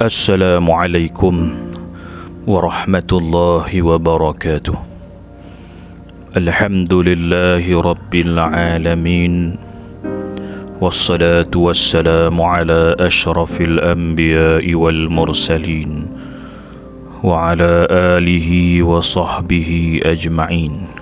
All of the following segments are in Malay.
Assalamualaikum warahmatullahi wabarakatuh. Alhamdulillahi rabbil alamin. Wassalatu wassalamu ala ashrafil anbiya'i wal mursalin wa ala alihi wa sahbihi ajma'in.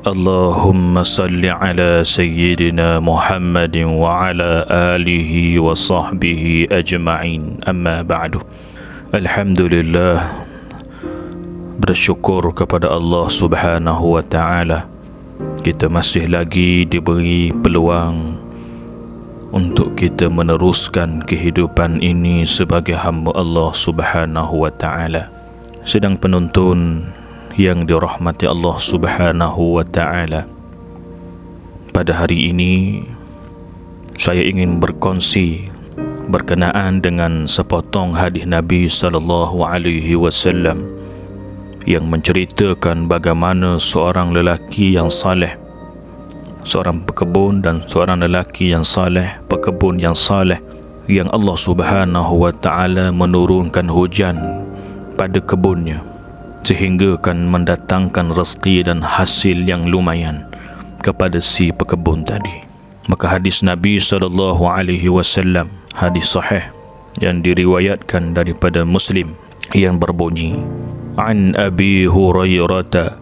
Allahumma salli ala sayyidina Muhammadin wa ala alihi wa sahbihi ajma'in. Amma ba'du. Alhamdulillah, bersyukur kepada Allah Subhanahu wa ta'ala, kita masih lagi diberi peluang untuk kita meneruskan kehidupan ini sebagai hamba Allah Subhanahu wa ta'ala. Sedang penonton yang dirahmati Allah Subhanahu wa ta'ala, pada hari ini saya ingin berkongsi berkenaan dengan sepotong hadis Nabi sallallahu alaihi wasallam yang menceritakan bagaimana seorang lelaki yang saleh, seorang pekebun dan seorang lelaki yang saleh, pekebun yang saleh, yang Allah Subhanahu wa ta'ala menurunkan hujan pada kebunnya sehingga akan mendatangkan rezeki dan hasil yang lumayan kepada si pekebun tadi. Maka hadis Nabi sallallahu alaihi wasallam, hadis sahih yang diriwayatkan daripada Muslim, yang berbunyi, An Abi Hurairah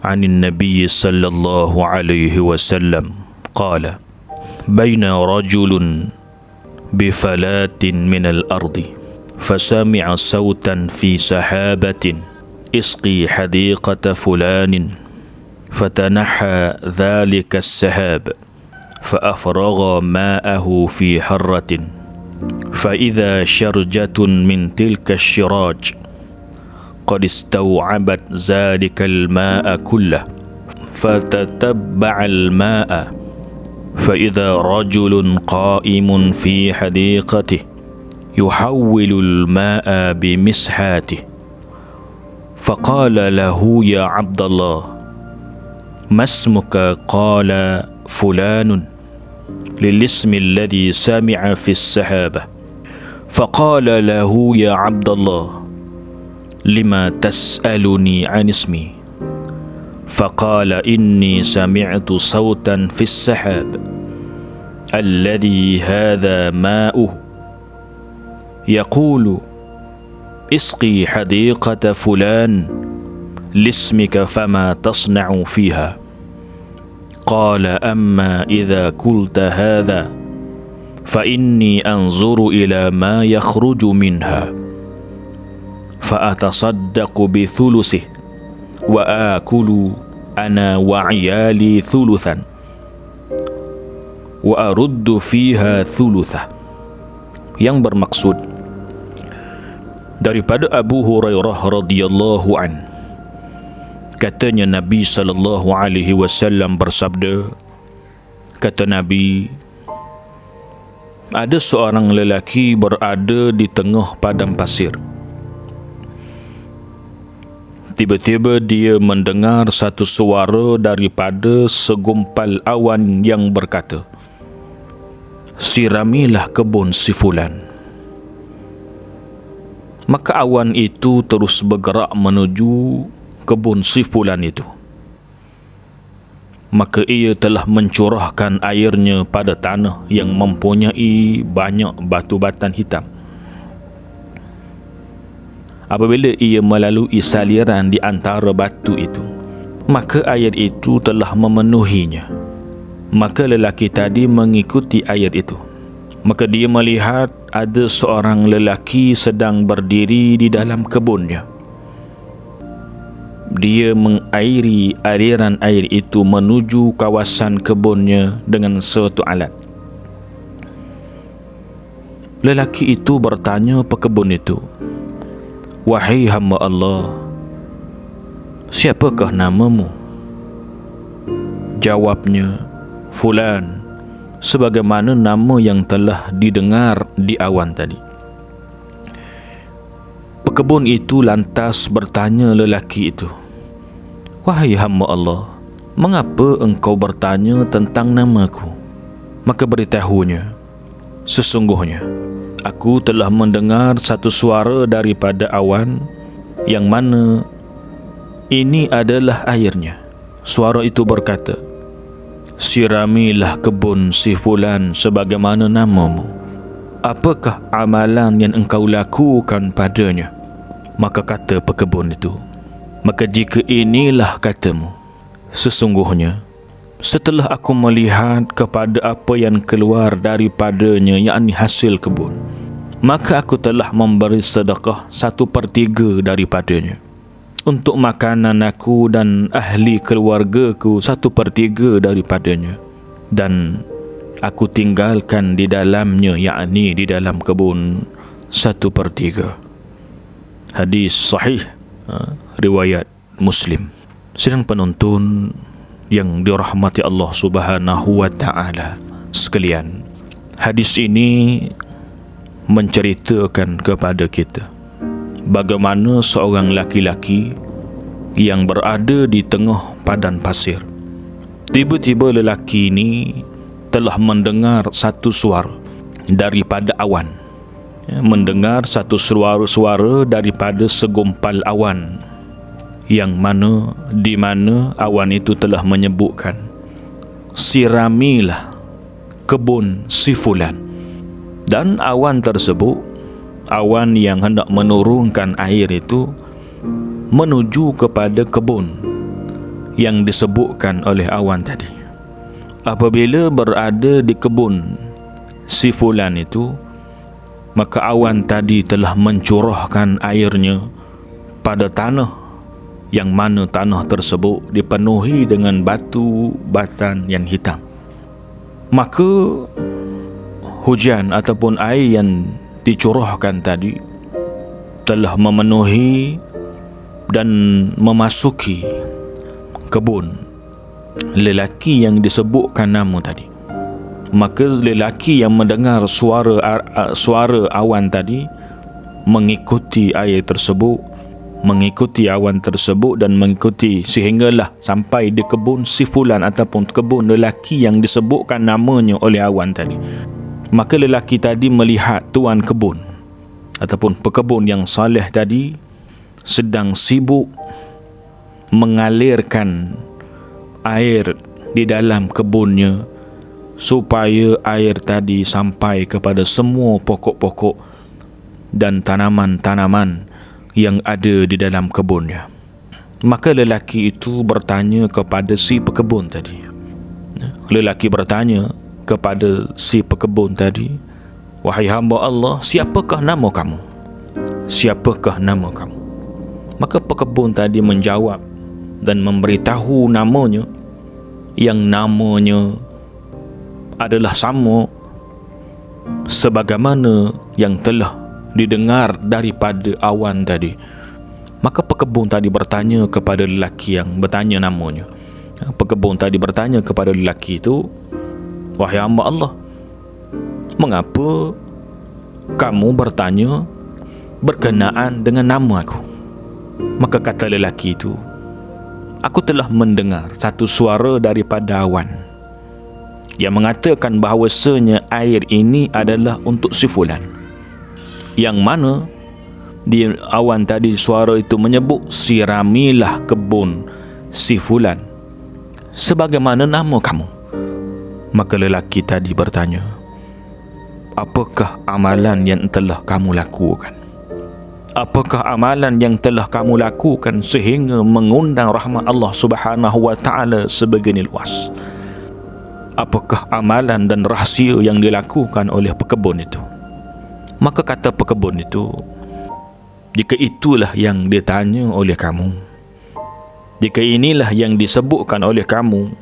anin Nabi sallallahu alaihi wasallam qala baina rajulun bifalatin minal ardi fasami'a sautan fi sahabatin اسقي حديقة فلان فتنحى ذلك السحاب فأفرغ ماءه في حرة فإذا شرجة من تلك الشراج قد استوعبت ذلك الماء كله فتتبع الماء فإذا رجل قائم في حديقته يحول الماء بمسحاته فقال له يا عبد الله ما اسمك؟ قال فلان للاسم الذي سمع في السحابة. فقال له يا عبد الله لما تسألني عن اسمي؟ فقال إني سمعت صوتا في السحاب الذي هذا ماؤه يقول اسقي حديقة فلان لاسمك فما تصنع فيها؟ قال أما إذا قلت هذا فإني أنظر إلى ما يخرج منها فأتصدق بثلثه وآكل أنا وعيالي ثلثا وأرد فيها ثلثه. Yang bermaksud daripada Abu Hurairah radhiyallahu an, katanya Nabi sallallahu alaihi wasallam bersabda, kata Nabi, ada seorang lelaki berada di tengah padang pasir. Tiba-tiba dia mendengar satu suara daripada segumpal awan yang berkata, siramilah kebun si fulan. Maka awan itu terus bergerak menuju kebun si fulan itu. Maka ia telah mencurahkan airnya pada tanah yang mempunyai banyak batu-batan hitam. Apabila ia melalui saliran di antara batu itu, maka air itu telah memenuhinya. Maka lelaki tadi mengikuti air itu. Maka dia melihat ada seorang lelaki sedang berdiri di dalam kebunnya. Dia mengairi aliran air itu menuju kawasan kebunnya dengan suatu alat. Lelaki itu bertanya pekebun itu, wahai hamba Allah, siapakah namamu? Jawabnya, Fulan, sebagaimana nama yang telah didengar di awan tadi. Pekebun itu lantas bertanya lelaki itu, wahai hamba Allah, mengapa engkau bertanya tentang namaku? Maka beritahunya, sesungguhnya Aku telah mendengar satu suara daripada awan, yang mana ini adalah airnya. Suara itu berkata, siramilah kebun si fulan sebagaimana namamu. Apakah amalan yang engkau lakukan padanya? Maka kata pekebun itu, maka jika inilah katamu, sesungguhnya setelah aku melihat kepada apa yang keluar daripadanya, yakni hasil kebun, maka aku telah memberi sedekah 1/3 daripadanya. Untuk makanan aku dan ahli keluargaku 1/3 daripadanya. Dan aku tinggalkan di dalamnya, yakni di dalam kebun, 1/3. Hadis sahih, riwayat Muslim. Sidang penonton yang dirahmati Allah Subhanahu wa ta'ala sekalian, hadis ini menceritakan kepada kita bagaimana seorang laki-laki yang berada di tengah padang pasir. Tiba-tiba lelaki ini telah mendengar satu suara daripada awan, mendengar satu suara daripada segumpal awan, yang mana di mana awan itu telah menyebutkan, siramilah kebun si fulan. Dan awan tersebut, awan yang hendak menurunkan air itu, menuju kepada kebun yang disebutkan oleh awan tadi. Apabila berada di kebun si fulan itu, maka awan tadi telah mencurahkan airnya pada tanah, yang mana tanah tersebut dipenuhi dengan batu batan yang hitam. Maka hujan ataupun air yang dicurahkan tadi telah memenuhi dan memasuki kebun lelaki yang disebutkan nama tadi. Maka lelaki yang mendengar suara awan tadi mengikuti air tersebut, mengikuti awan tersebut, dan mengikuti sehinggalah sampai di kebun si fulan ataupun kebun lelaki yang disebutkan namanya oleh awan tadi. Maka lelaki tadi melihat tuan kebun ataupun pekebun yang saleh tadi sedang sibuk mengalirkan air di dalam kebunnya supaya air tadi sampai kepada semua pokok-pokok dan tanaman-tanaman yang ada di dalam kebunnya. Maka lelaki itu bertanya kepada si pekebun tadi. Lelaki bertanya kepada si pekebun tadi, wahai hamba Allah, siapakah nama kamu? Siapakah nama kamu? Maka pekebun tadi menjawab dan memberitahu namanya, yang namanya adalah sama sebagaimana yang telah didengar daripada awan tadi. Maka pekebun tadi bertanya kepada lelaki yang bertanya namanya. Pekebun tadi bertanya kepada lelaki itu, wahai hamba Allah, mengapa kamu bertanya berkenaan dengan nama aku? Maka kata lelaki itu, aku telah mendengar satu suara daripada awan yang mengatakan bahawasanya air ini adalah untuk si fulan, yang mana di awan tadi suara itu menyebut, siramilah kebun si fulan sebagaimana nama kamu. Maka lelaki tadi bertanya, apakah amalan yang telah kamu lakukan? Apakah amalan yang telah kamu lakukan sehingga mengundang rahmat Allah Subhanahu wa ta'ala sebegini luas? Apakah amalan dan rahsia yang dilakukan oleh pekebun itu? Maka kata pekebun itu, jika itulah yang ditanya oleh kamu, jika inilah yang disebutkan oleh kamu,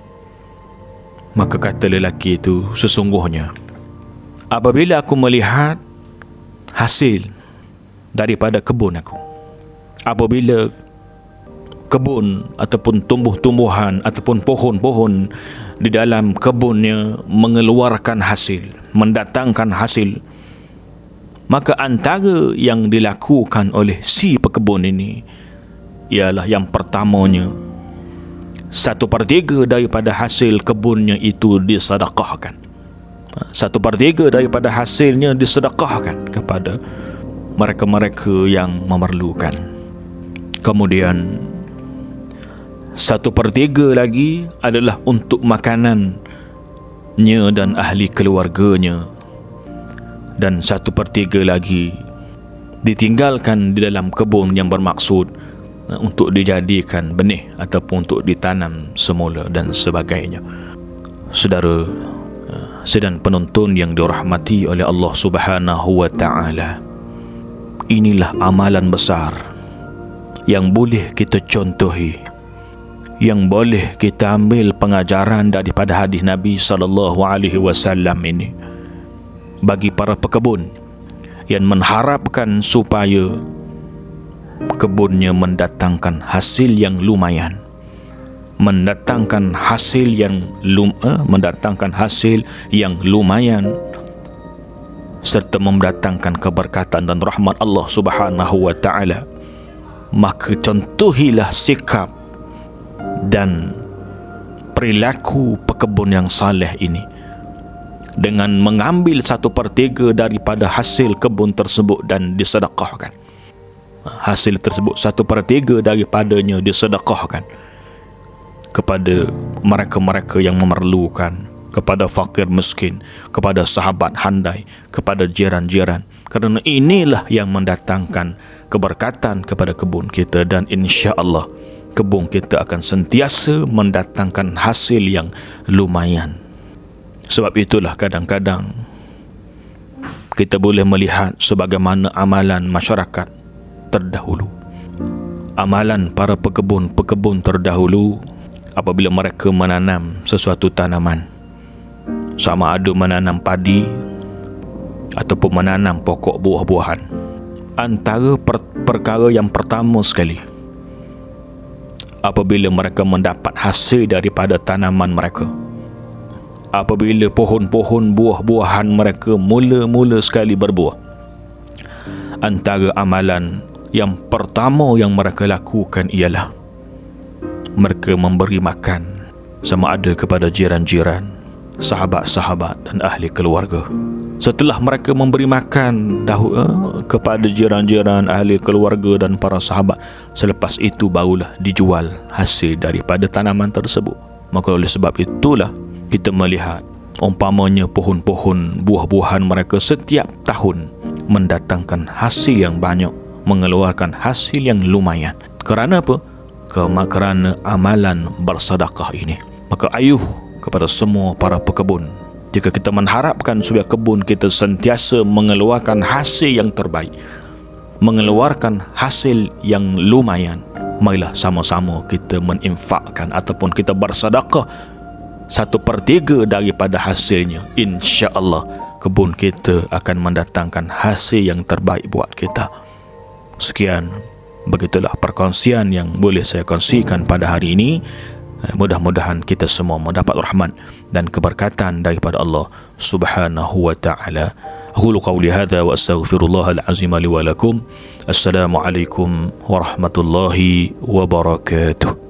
maka kata lelaki itu, sesungguhnya apabila aku melihat hasil daripada kebun aku, apabila kebun ataupun tumbuh-tumbuhan ataupun pohon-pohon di dalam kebunnya mengeluarkan hasil, mendatangkan hasil, maka antara yang dilakukan oleh si pekebun ini ialah yang pertamanya, 1/3 daripada hasil kebunnya itu disedekahkan. 1/3 daripada hasilnya disedekahkan kepada mereka-mereka yang memerlukan. Kemudian 1/3 lagi adalah untuk makanannya dan ahli keluarganya, dan 1/3 lagi ditinggalkan di dalam kebun yang bermaksud untuk dijadikan benih ataupun untuk ditanam semula dan sebagainya. Saudara sedang penonton yang dirahmati oleh Allah Subhanahu wa taala, inilah amalan besar yang boleh kita contohi, yang boleh kita ambil pengajaran daripada hadis Nabi sallallahu alaihi wasallam ini bagi para pekebun yang mengharapkan supaya kebunnya mendatangkan hasil yang lumayan, mendatangkan hasil yang lumayan, serta mendatangkan keberkatan dan rahmat Allah Subhanahu wa taala. Maka contohilah sikap dan perilaku pekebun yang saleh ini dengan mengambil 1/3 daripada hasil kebun tersebut dan disedekahkan. Hasil tersebut 1/3 daripadanya disedekahkan kepada mereka-mereka yang memerlukan, kepada fakir miskin, kepada sahabat handai, kepada jiran-jiran. Kerana inilah yang mendatangkan keberkatan kepada kebun kita, dan insya-Allah kebun kita akan sentiasa mendatangkan hasil yang lumayan. Sebab itulah kadang-kadang kita boleh melihat sebagaimana amalan masyarakat terdahulu, amalan para pekebun terdahulu apabila mereka menanam sesuatu tanaman, sama ada menanam padi ataupun menanam pokok buah-buahan, antara perkara yang pertama sekali apabila mereka mendapat hasil daripada tanaman mereka, apabila pohon-pohon buah-buahan mereka mula-mula sekali berbuah, antara amalan yang pertama yang mereka lakukan ialah mereka memberi makan sama ada kepada jiran-jiran, sahabat-sahabat dan ahli keluarga. Setelah mereka memberi makan kepada jiran-jiran, ahli keluarga dan para sahabat, selepas itu barulah dijual hasil daripada tanaman tersebut. Maka oleh sebab itulah kita melihat umpamanya pohon-pohon buah-buahan mereka setiap tahun mendatangkan hasil yang banyak, mengeluarkan hasil yang lumayan. Kerana apa? Kerana amalan bersedekah ini. Maka ayuh kepada semua para pekebun, jika kita mengharapkan supaya kebun kita sentiasa mengeluarkan hasil yang terbaik, mengeluarkan hasil yang lumayan, marilah sama-sama kita menginfakkan ataupun kita bersedekah 1/3 daripada hasilnya. Insya-Allah kebun kita akan mendatangkan hasil yang terbaik buat kita. Sekian, begitulah perkongsian yang boleh saya kongsikan pada hari ini. Mudah-mudahan kita semua mendapat rahmat dan keberkatan daripada Allah Subhanahu wa taala. Aqulu qawli hadza wa astaghfirullahal azim li wa lakum. Assalamualaikum warahmatullahi wabarakatuh.